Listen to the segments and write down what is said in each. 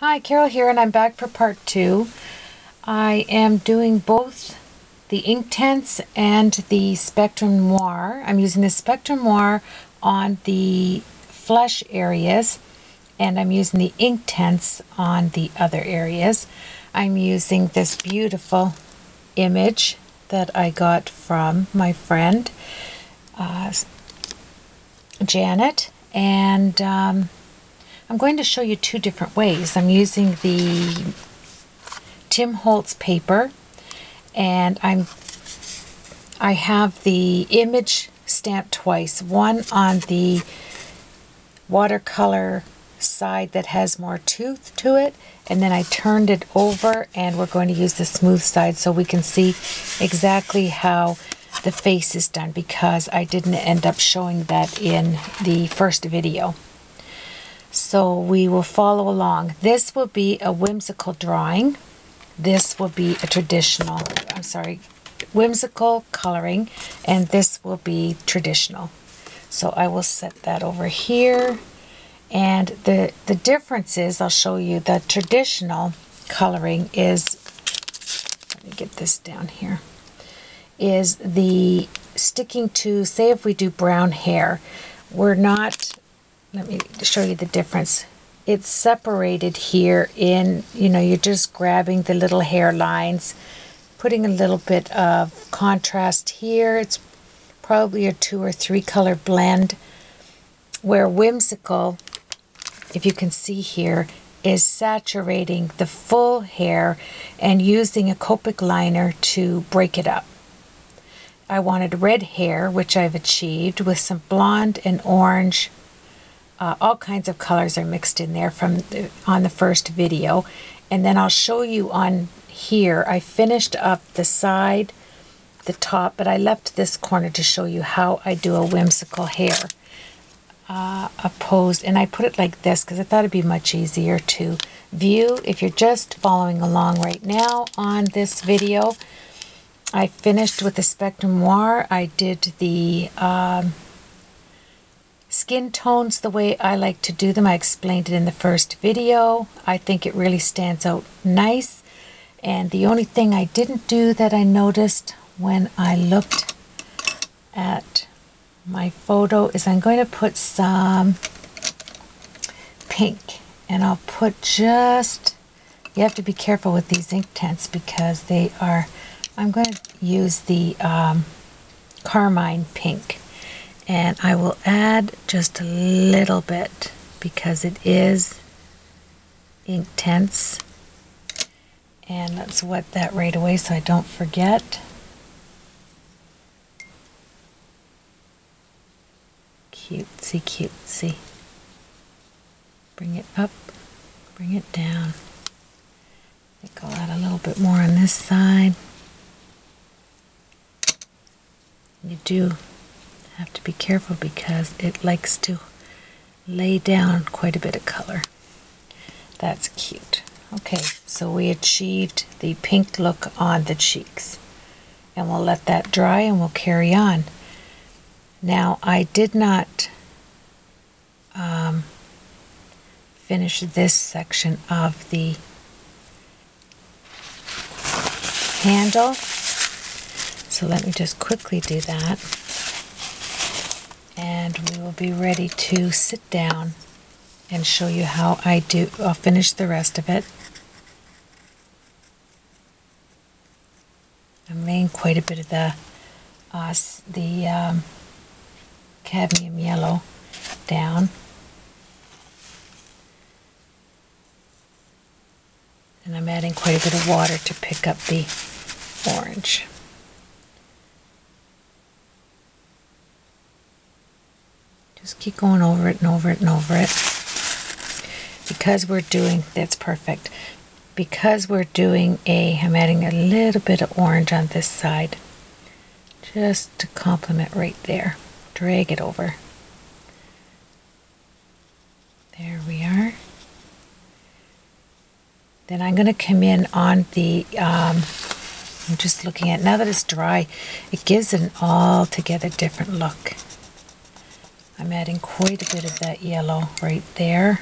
Hi, Carol here, and I'm back for part 2. I am doing both the Inktense and the Spectrum Noir. I'm using the Spectrum Noir on the flesh areas, and I'm using the Inktense on the other areas. I'm using this beautiful image that I got from my friend Janet, and I'm going to show you two different ways. I'm using the Tim Holtz paper, and I have the image stamped twice, one on the watercolor side that has more tooth to it, and then I turned it over, and we're going to use the smooth side so we can see exactly how the face is done, because I didn't end up showing that in the first video. So we will follow along. This will be a whimsical drawing. This will be a traditional, whimsical coloring, and this will be traditional. So I will set that over here. And the difference is, I'll show you, the traditional coloring is, let me get this down here, is the sticking to, say if we do brown hair, we're not, let me show you the difference. It's separated here in, you're just grabbing the little hair lines, putting a little bit of contrast here. It's probably a 2 or 3 color blend, where whimsical, if you can see here, is saturating the full hair and using a Copic liner to break it up. I wanted red hair, which I've achieved with some blonde and orange. All kinds of colors are mixed in there on the first video. And then I'll show you on here, I finished up the side, the top, but I left this corner to show you how I do a whimsical hair opposed. And I put it like this because I thought it'd be much easier to view. If you're just following along right now on this video, I finished with the Spectrum Noir. I did the skin tones the way I like to do them. I explained it in the first video. I think it really stands out nice. And the only thing I didn't do that I noticed when I looked at my photo is I'm going to put some pink. And I'll put just, you have to be careful with these Inktense because they are, I'm going to use the carmine pink. And I will add just a little bit because it is Inktense. And let's wet that right away so I don't forget. Cutesy, cutesy. Bring it up, bring it down. I think I'll add a little bit more on this side. You do have to be careful because it likes to lay down quite a bit of color. That's cute. Okay, so we achieved the pink look on the cheeks. And we'll let that dry and we'll carry on. Now, I did not finish this section of the handle. So let me just quickly do that. And we will be ready to sit down and show you how I'll finish the rest of it. I'm laying quite a bit of the cadmium yellow down. And I'm adding quite a bit of water to pick up the orange. Just keep going over it and over it and over it. Because we're doing, that's perfect. Because we're doing I'm adding a little bit of orange on this side. Just to complement right there. Drag it over. There we are. Then I'm going to come in on the, I'm just looking at, now that it's dry, it gives an altogether different look. I'm adding quite a bit of that yellow right there.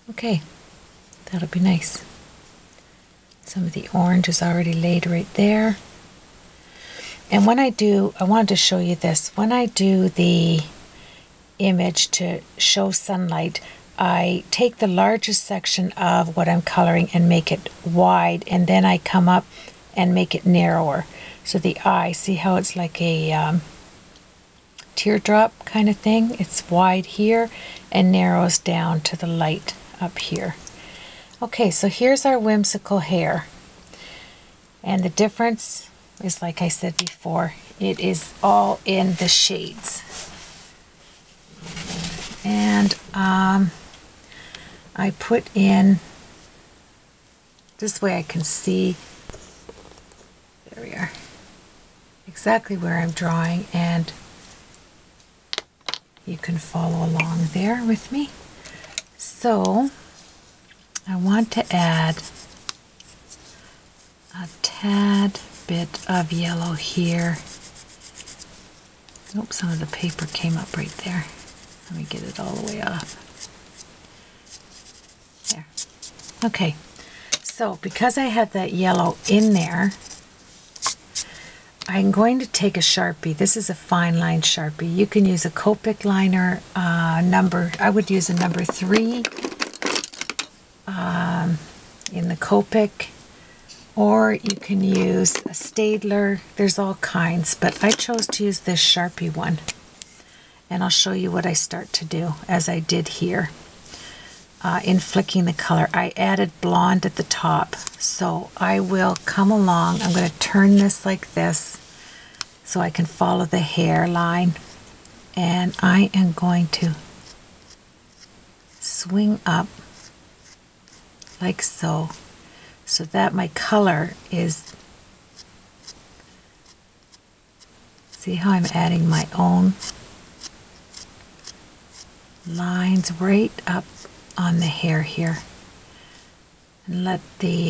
Okay, that'll be nice. Some of the orange is already laid right there. And when I wanted to show you this, when I do the image to show sunlight, I take the largest section of what I'm coloring and make it wide, and then I come up and make it narrower. So the eye, see how it's like a teardrop kind of thing? It's wide here and narrows down to the light up here. Okay, so here's our whimsical hair. And the difference is, like I said before, it is all in the shades. And I put in, this way I can see, there we are, exactly where I'm drawing, and you can follow along there with me. So I want to add a tad bit of yellow here. Oops, some of the paper came up right there. Let me get it all the way off. There. Okay, so because I have that yellow in there, I'm going to take a Sharpie. This is a fine line Sharpie. You can use a Copic liner I would use a number 3 in the Copic, or you can use a Staedtler. There's all kinds, but I chose to use this Sharpie one. And I'll show you what I start to do, as I did here. In flicking the color, I added blonde at the top. So I will come along, I'm going to turn this like this so I can follow the hairline. And I am going to swing up like so, so that my color is, see how I'm adding my own lines right up on the hair here, and let the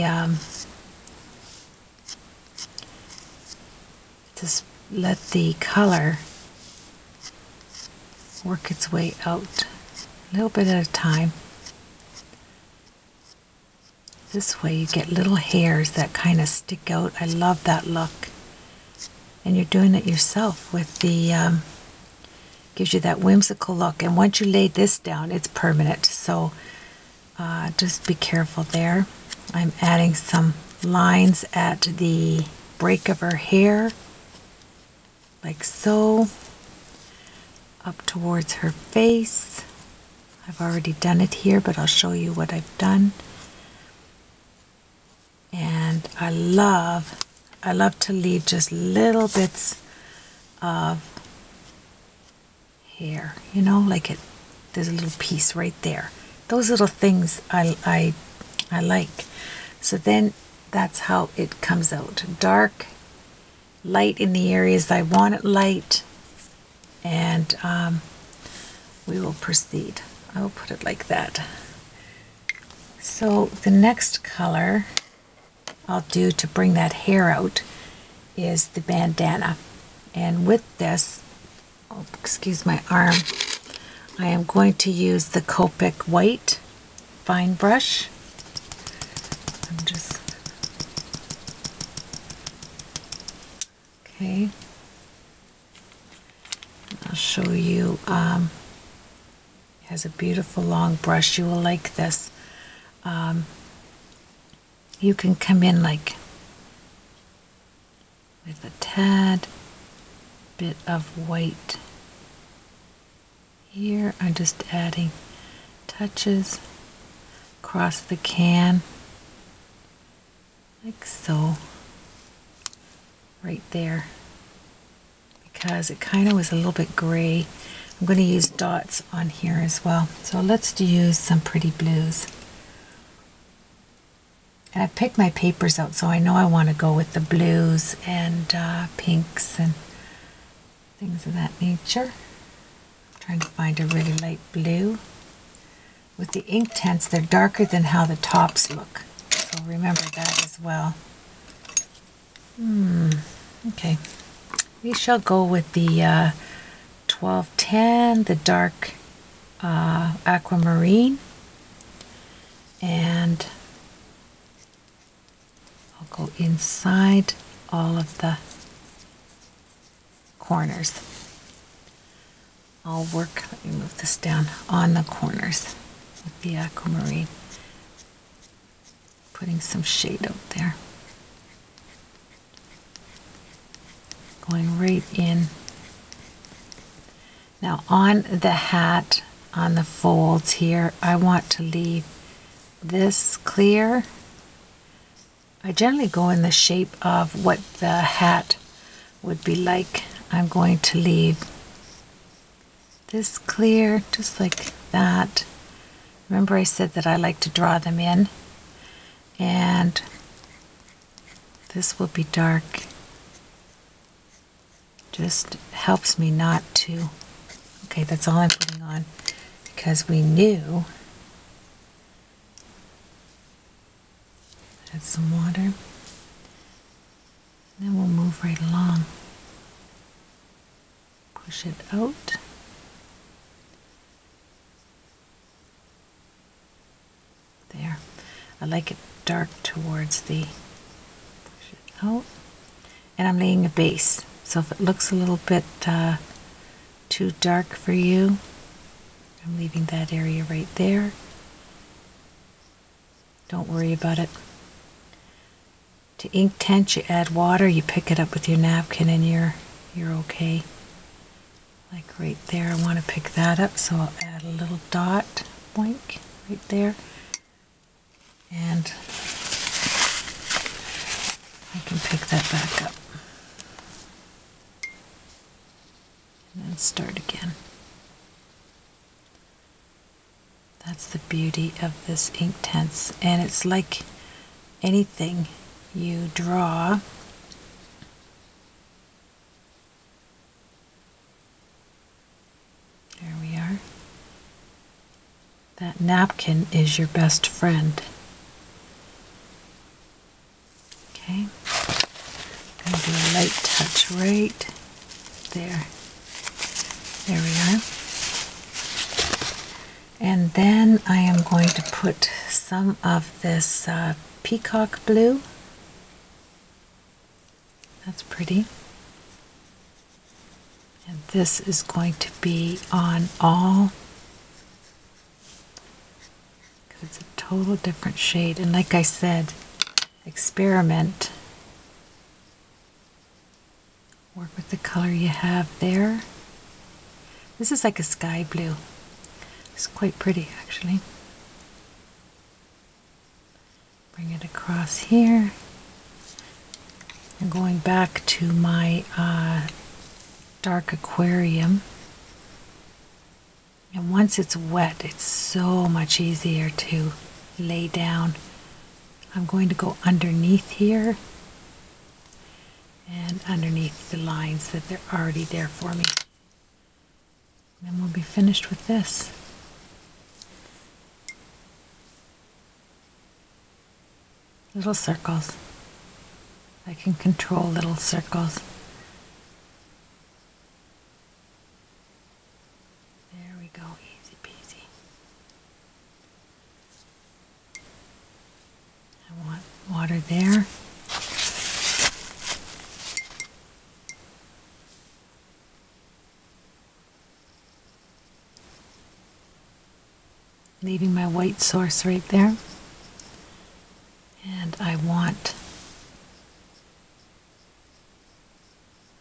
just let the color work its way out a little bit at a time. This way you get little hairs that kind of stick out. I love that look. And you're doing it yourself with the gives you that whimsical look. And once you lay this down, it's permanent. So just be careful there. I'm adding some lines at the break of her hair, like so, up towards her face. I've already done it here, but I'll show you what I've done. And I love to leave just little bits of hair, you know, like there's a little piece right there. Those little things I like. So then that's how it comes out. Dark, light in the areas I want it light, and we will proceed. I will put it like that. So the next color I'll do to bring that hair out is the bandana. And with this, oh, excuse my arm, I am going to use the Copic white fine brush. I'm just, okay. I'll show you, it has a beautiful long brush. You will like this. You can come in like with a tad bit of white here. I'm just adding touches across the can, like so, right there, because it kind of was a little bit gray. I'm going to use dots on here as well. So let's use some pretty blues. And I picked my papers out, so I know I want to go with the blues and pinks and things of that nature. I'm trying to find a really light blue. With the Inktense, they're darker than how the tops look. So remember that as well. Okay. We shall go with the 1210, the dark aquamarine. and I'll go inside all of the corners. I'll work, let me move this down, on the corners with the aquamarine, putting some shade out there. Going right in. Now on the hat, on the folds here, I want to leave this clear. I generally go in the shape of what the hat would be like. I'm going to leave this clear, just like that. Remember I said that I like to draw them in, and this will be dark. Just helps me not to. Okay, that's all I'm putting on because we knew. Add some water. And then we'll move right along. Push it out. There. I like it dark towards the. Push it out. And I'm laying a base. So if it looks a little bit too dark for you, I'm leaving that area right there. Don't worry about it. To Inktense, you add water, you pick it up with your napkin, and you're okay. Like right there, I want to pick that up, so I'll add a little dot, boink, right there. And I can pick that back up. And then start again. That's the beauty of this Inktense, and it's like anything you draw. There we are. That napkin is your best friend. Okay, I'm going to do a light touch right there. There we are. And then I am going to put some of this peacock blue. That's pretty. And this is going to be on all, because it's a total different shade. And like I said, experiment. Work with the color you have there. This is like a sky blue. It's quite pretty, actually. Bring it across here. I'm going back to my dark aquarium. And once it's wet, it's so much easier to lay down. I'm going to go underneath here and underneath the lines that they're already there for me. And then we'll be finished with this. Little circles. I can control little circles. There we go, easy peasy. I want water there. Leaving my white source right there. And I want,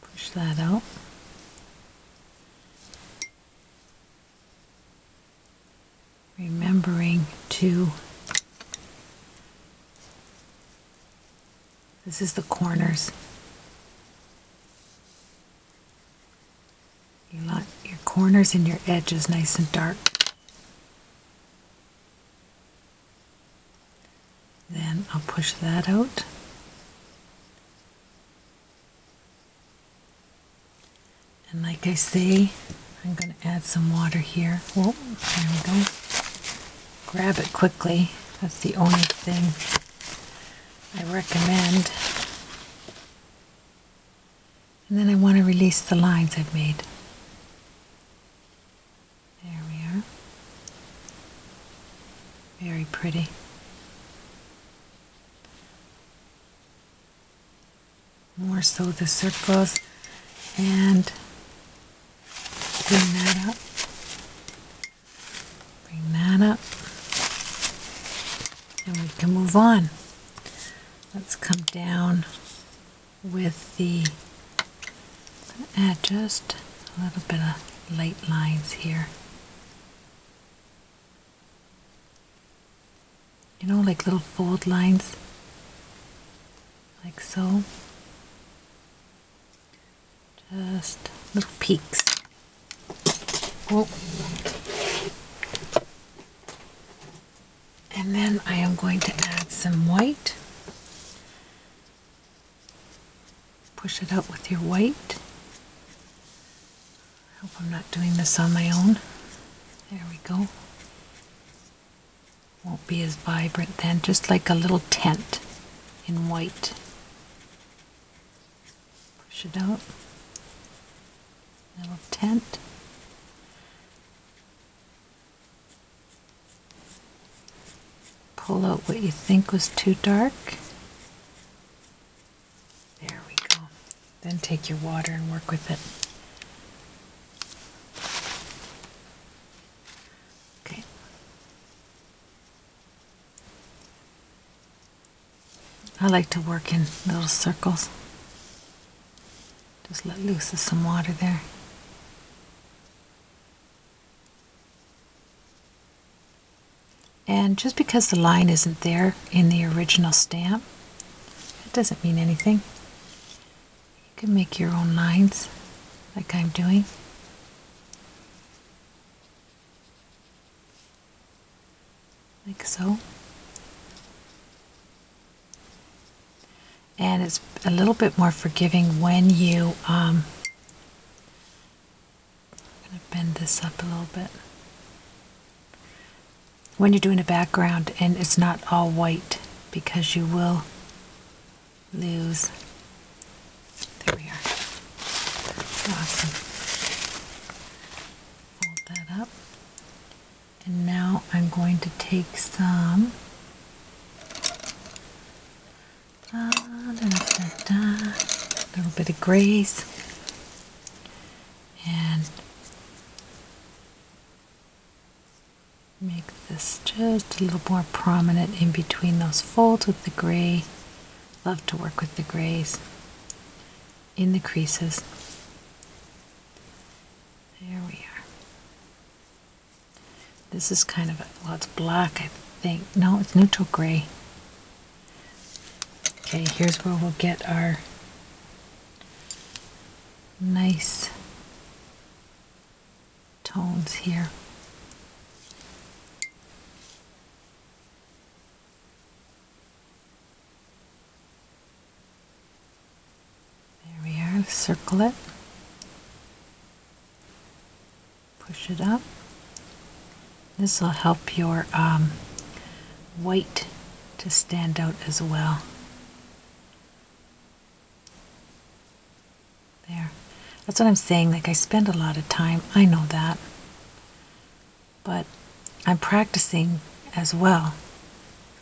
push that out. Remembering to, this is the corners. You want your corners and your edges nice and dark. Then I'll push that out. And like I say, I'm going to add some water here. Whoa, there we go. Grab it quickly. That's the only thing I recommend. And then I want to release the lines I've made. There we are. Very pretty. more so the circles, and bring that up. Bring that up. And we can move on. Let's come down with the, add just a little bit of light lines here. You know, like little fold lines, like so. Just little peaks. Oh. And then I am going to add some white. Push it out with your white. I hope I'm not doing this on my own. There we go. Won't be as vibrant then, just like a little tent in white. Push it out. Little tent. Pull out what you think was too dark. There we go. Then take your water and work with it. Okay. I like to work in little circles. Just let loose of some water there. And just because the line isn't there in the original stamp, it doesn't mean anything. You can make your own lines like I'm doing. Like so. And it's a little bit more forgiving when you, I'm going to bend this up a little bit. When you're doing a background and it's not all white, because you will lose. There we are. Awesome. Fold that up. And now I'm going to take some little bit of grays and make this just a little more prominent in between those folds with the gray. Love to work with the grays in the creases. There we are. This is kind of, well, it's black, I think. No, it's neutral gray. Okay, here's where we'll get our nice tones here. There we are, circle it, push it up. This will help your white to stand out as well. There. That's what I'm saying, like I spend a lot of time, I know that, but I'm practicing as well.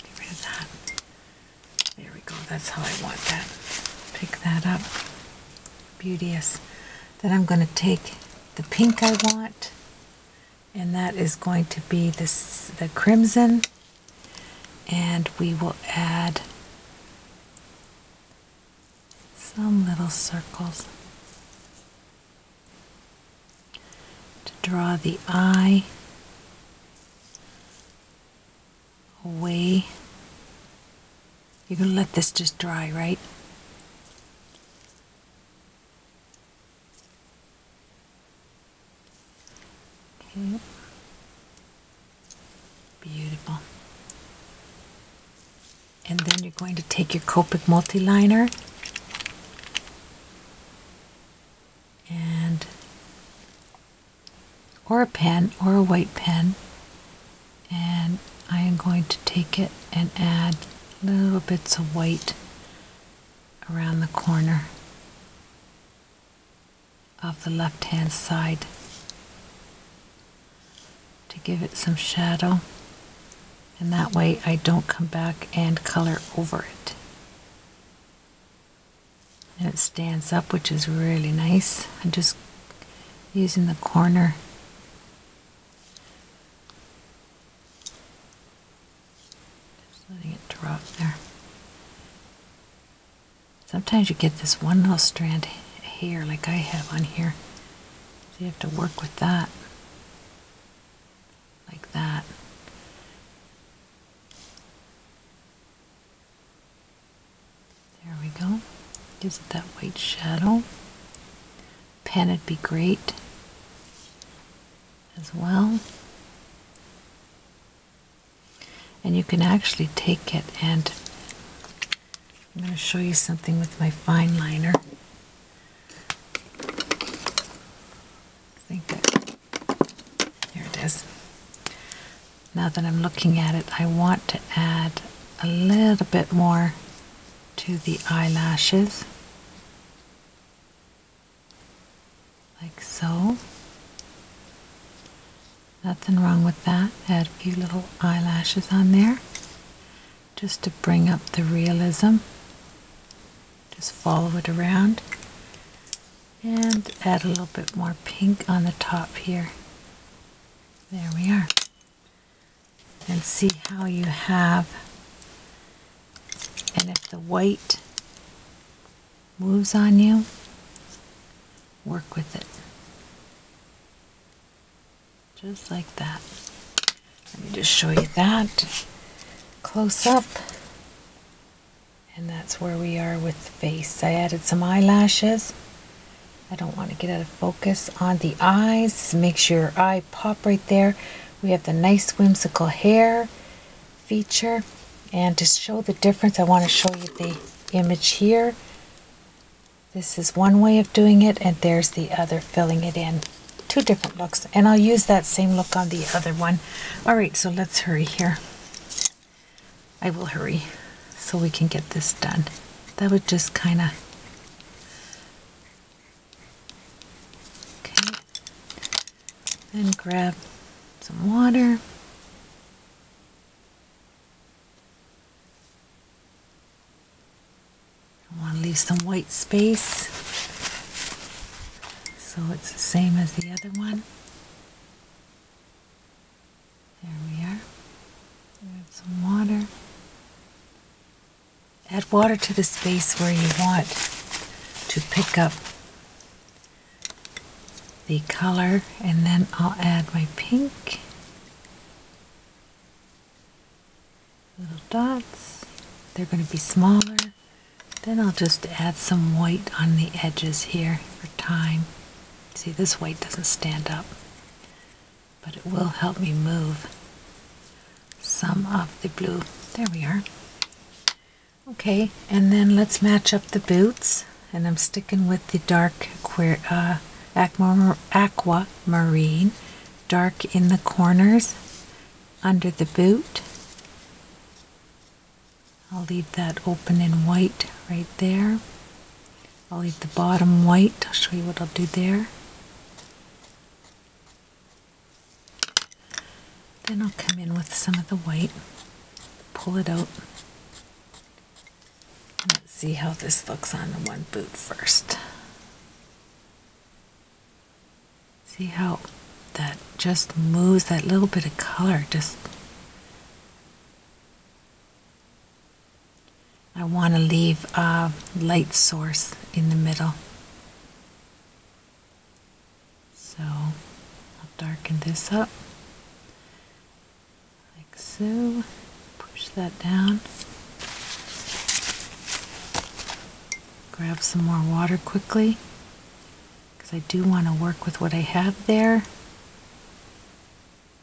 Get rid of that. There we go, that's how I want that. Pick that up. Beauteous. Then I'm going to take the pink I want, and that is going to be this, the crimson, and we will add some little circles to draw the eye away. You're going to let this just dry, right? Okay. Beautiful. And then you're going to take your Copic multi-liner and or a pen or a white pen, and I am going to take it and add little bits of white around the corner of the left hand side to give it some shadow, and that way I don't come back and color over it. and it stands up, which is really nice. I'm just using the corner. Just letting it drop there. Sometimes you get this one little strand hair like I have on here. So you have to work with that. Like that. There we go. Gives it that white shadow. Pen would be great as well. And you can actually take it and I'm going to show you something with my fine liner. Here it is. Now that I'm looking at it, I want to add a little bit more to the eyelashes. Like so. Nothing wrong with that. Add a few little eyelashes on there just to bring up the realism. Just follow it around and add a little bit more pink on the top here. There we are. And see how you have, and if the white moves on you, work with it. Just like that. Let me just show you that close up. And that's where we are with the face. I added some eyelashes. I don't want to get out of focus on the eyes. Makes your eye pop right there. We have the nice whimsical hair feature. And to show the difference, I want to show you the image here. This is one way of doing it, and there's the other, filling it in. Two different looks. And I'll use that same look on the other one. Alright, so let's hurry here. I will hurry so we can get this done. That would just kind of... Okay. Then grab some water. I want to leave some white space so it's the same as the other one. There we are. Add some water. Add water to the space where you want to pick up the color, and then I'll add my pink. Little dots. They're going to be smaller. Then I'll just add some white on the edges here for time. See, this white doesn't stand up, but it will help me move some of the blue. There we are. Okay, and then let's match up the boots, and I'm sticking with the dark aquamarine, dark in the corners under the boot. I'll leave that open in white right there. I'll leave the bottom white. I'll show you what I'll do there. Then I'll come in with some of the white, pull it out. Let's see how this looks on the one boot first. See how that just moves, that little bit of color. Just, I want to leave a light source in the middle. So I'll darken this up. Like so. Push that down. Grab some more water quickly, because I do want to work with what I have there.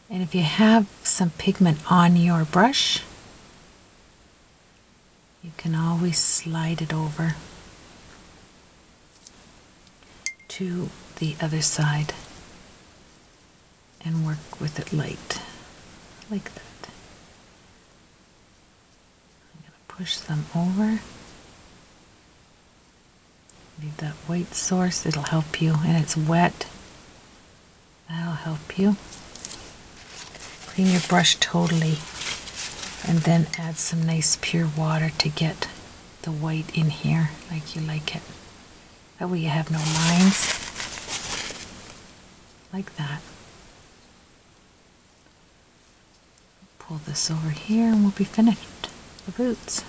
And if you have some pigment on your brush, you can always slide it over to the other side and work with it light, like that. I'm going to push them over. Leave that white source, it'll help you, and it's wet. That'll help you. Clean your brush totally, and then add some nice pure water to get the white in here like you like it. That way you have no lines. Like that. Pull this over here and we'll be finished. The boots.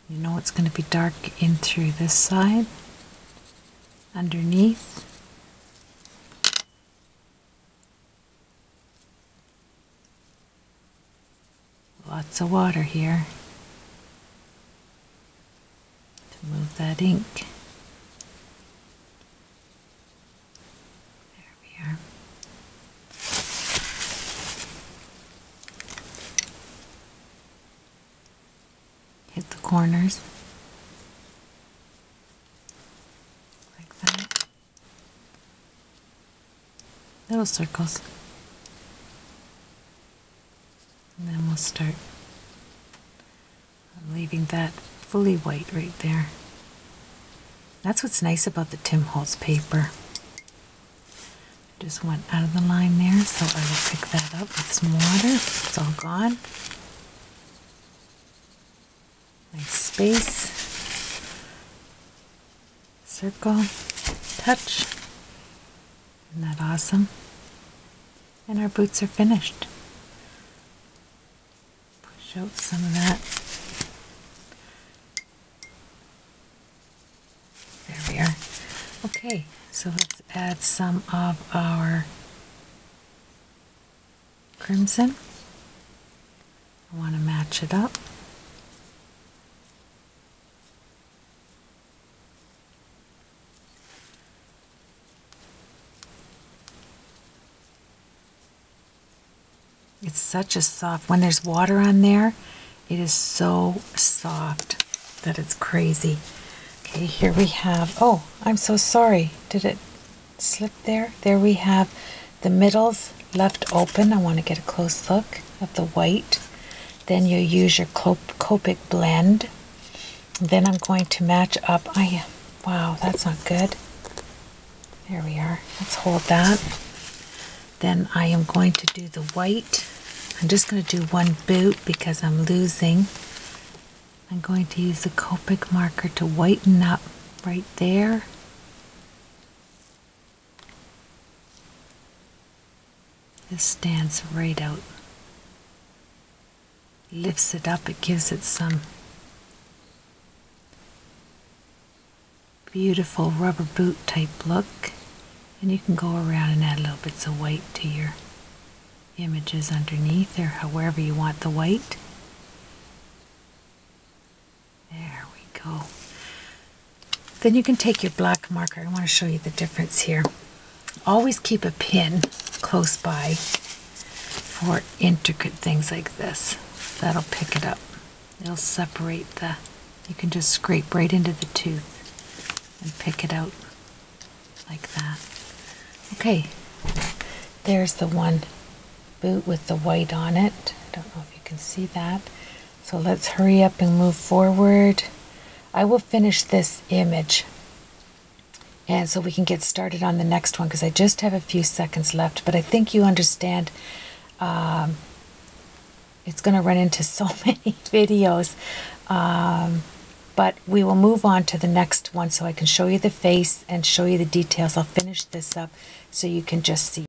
You know it's going to be dark in through this side. Underneath. Lots of water here to move that ink. There we are. Hit the corners like that. Little circles. And then we'll start leaving that fully white right there. That's what's nice about the Tim Holtz paper. Just went out of the line there, so I will pick that up with some water. It's all gone. Nice space. Circle. Touch. Isn't that awesome? And our boots are finished. Push out some of that. There we are. Okay, so let's add some of our crimson. I want to match it up. It's such a soft, when there's water on there, it is so soft that it's crazy. Okay, here we have, oh, I'm so sorry. Did it slip there? There we have the middles left open. I want to get a close look of the white. Then you use your Copic blend. Then I'm going to match up, wow, that's not good. There we are. Let's hold that. Then I am going to do the white. I'm just going to do one boot because I'm losing. I'm going to use the Copic marker to whiten up right there. This stands right out. Lifts it up, it gives it some beautiful rubber boot type look. And you can go around and add little bits of white to your images underneath or however you want the white. There we go. Then you can take your black marker. I want to show you the difference here. Always keep a pin close by for intricate things like this. That'll pick it up. It'll separate the, you can just scrape right into the tooth and pick it out like that. Okay, there's the one boot with the white on it. I don't know if you can see that. So let's hurry up and move forward. I will finish this image and so we can get started on the next one because I just have a few seconds left, but I think you understand it's going to run into so many videos, but we will move on to the next one so I can show you the face and show you the details. I'll finish this up so you can just see.